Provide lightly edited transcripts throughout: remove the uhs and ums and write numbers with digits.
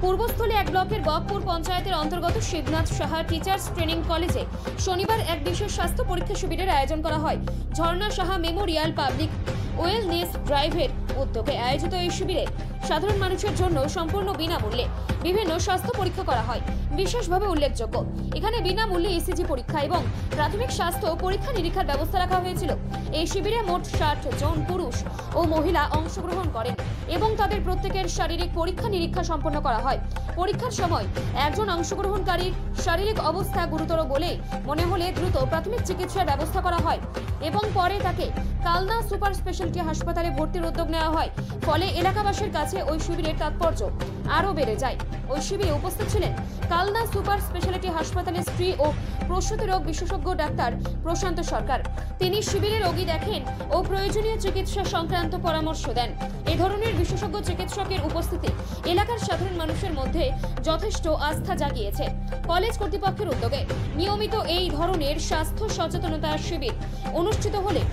পূর্বস্থলী এক ব্লকের বকপুর পঞ্চায়েতের অন্তর্গত শিবনাথ সাহা টিচার্স ট্রেনিং কলেজে শনিবার এক বিশেষ স্বাস্থ্য পরীক্ষা শিবিরের আয়োজন করা হয়। ঝর্ণা সাহা মেমোরিয়াল পাবলিক ওয়েলনেস ড্রাইভের উদ্যোগে আয়োজিত এই শিবিরে সাধারণ মানুষের জন্য সম্পূর্ণ বিনামূল্যে বিভিন্ন স্বাস্থ্য পরীক্ষা করা হয়। বিশেষভাবে উল্লেখযোগ্য, এখানে বিনামূল্যে ইসিজি পরীক্ষা এবং প্রাথমিক স্বাস্থ্য পরীক্ষা নিরীক্ষার ব্যবস্থা রাখা হয়েছিল। এই শিবিরে মোট 60 জন পুরুষ ও মহিলা অংশগ্রহণ করেন এবং তাদের প্রত্যেকের শারীরিক পরীক্ষা নিরীক্ষা সম্পন্ন করা হয়। পরীক্ষার সময় একজন অংশগ্রহণকারীর শারীরিক অবস্থা গুরুতর বলে মনে হলে দ্রুত প্রাথমিক চিকিৎসার ব্যবস্থা করা হয় এবং পরে তাকে কালনা সুপার স্পেশালিটি হাসপাতালে ভর্তির উদ্যোগ নেওয়া হয়। ফলে এলাকাবাসীর কাছে ওই শিবিরের তাৎপর্য আরও বেড়ে যায়। ওই শিবিরে উপস্থিত ছিলেন কালনা সুপার স্পেশালিটি হাসপাতালের স্ত্রী ও প্রসূতি রোগ বিশেষজ্ঞ ডাক্তার প্রশান্ত সরকার। তিনি শিবিরে রোগী দেখেন ও প্রয়োজনীয় চিকিৎসা সংক্রান্ত পরামর্শ দেন। এই ধরনের বিশেষজ্ঞ চিকিৎসকের উপস্থিতি এলাকার সাধারণ মানুষের মধ্যে যথেষ্ট আস্থা জাগিয়েছে। কলেজ কর্তৃপক্ষের উদ্যোগে নিয়মিত এই ধরনের স্বাস্থ্য সচেতনতা শিবির অনুষ্ঠিত হলে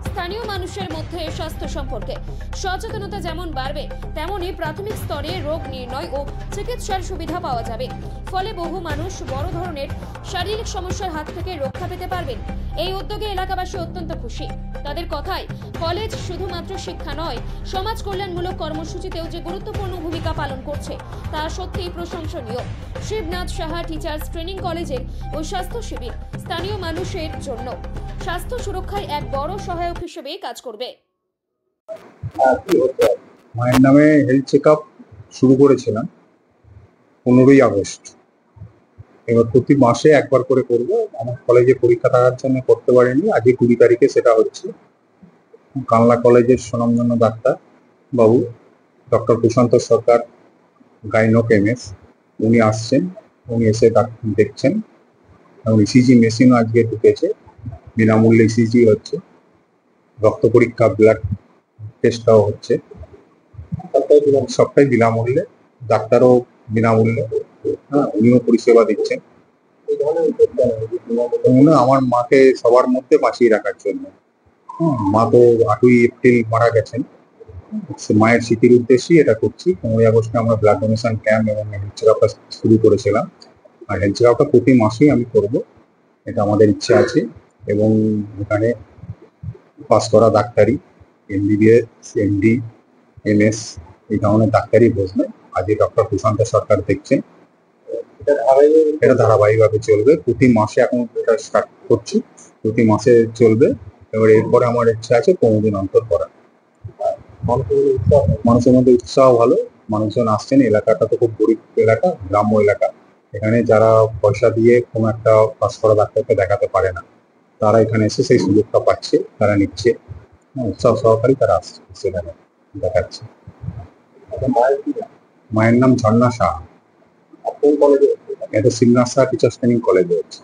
স্থানীয় মানুষের মধ্যে স্বাস্থ্য সম্পর্কে সচেতনতা যেমন বাড়বে, তেমনি প্রাথমিক স্তরে রোগ নির্ণয় ও চিকিৎসার সুবিধা পাওয়া যাবে। ফলে বহু মানুষ বড় ধরনের শারীরিক সমস্যার হাত থেকে রক্ষা পেতে পারবেন। এই উদ্যোগে এলাকাবাসী অত্যন্ত খুশি। তাদের কথায় কলেজ শুধুমাত্র শিক্ষা নয়, সমাজ কল্যাণমূলক কর্মসূচিতেও যে গুরুত্বপূর্ণ ভূমিকা পালন করছে তা সত্যিই প্রশংসনীয়। শিবনাথ সাহা টিচার্স ট্রেনিং কলেজের ওই স্বাস্থ্য শিবির স্থানীয় মানুষের জন্য স্বাস্থ্য সুরক্ষায় এক বড় সহায়ক হিসেবে কাজ করবে। মায়ের নামে হেলথ চেক আপ শুরু করেছিলাম 15ই আগস্ট। এবার প্রতি মাসে একবার করে করব। আমার কলেজে পরীক্ষা থাকার জন্য করতে পারিনি, আজকে 20 তারিখে সেটা হচ্ছে। কালনা কলেজের সুনামধন্য ডাক্তার বাবু ডক্টর প্রশান্ত সরকার, গাইনোক এমএস, উনি আসছেন। উনি এসে দেখছেন এবং ইসিজি মেশিনও আজকে ঢুকেছে। বিনামূল্যে ইসিজি হচ্ছে, রক্ত পরীক্ষা, ব্লাড টেস্টটাও হচ্ছে, সবটাই বিনামূল্যে। ডাক্তারও বিনামূল্যে, উনিও পরিষেবা দিচ্ছেন। আমার মাকে সবার মধ্যে বাঁচিয়ে রাখার জন্য। মা তো 8ই এপ্রিল মারা গেছেন, মায়ের স্মৃতির উদ্দেশ্যেই এটা করছি। 15ই আগস্টে আমরা ব্লাড ডোনেশন ক্যাম্প এবং হেলথ চেক আপটা শুরু করেছিলাম। আর হেলথ চেক আপটা প্রতি মাসেই আমি করব, এটা আমাদের ইচ্ছা আছে। এবং এখানে পাস করা ডাক্তারি, এমবিবিএস, এমডি, এমএস এই ধরনের ডাক্তারি বসবে। আজকে ডক্টর প্রশান্ত সরকার দেখছেন। এটা ধারাবাহিকভাবে চলবে। প্রতি মাসে এখন এটা স্টার্ট করছি, প্রতি মাসে চলবে। এবার এরপরে আমার ইচ্ছা আছে 15 দিন অন্তর করা। মানুষের মধ্যে উৎসাহ ভালো, মানুষজন আসছেন। এলাকাটা তো খুব গরিব এলাকা, গ্রাম্য এলাকা। এখানে যারা পয়সা দিয়ে কোনো একটা পাস করা ডাক্তারকে দেখাতে পারে না, তারা এখানে এসে সেই সুযোগটা পাচ্ছে, তারা নিচ্ছে। উৎসাহ সহকারী তারা আসছে, সেখানে দেখাচ্ছে। মায়ের নাম ঝর্ণা সাহা। এটা শিবনাথ সাহা টিচার্স ট্রেনিং কলেজে হচ্ছে।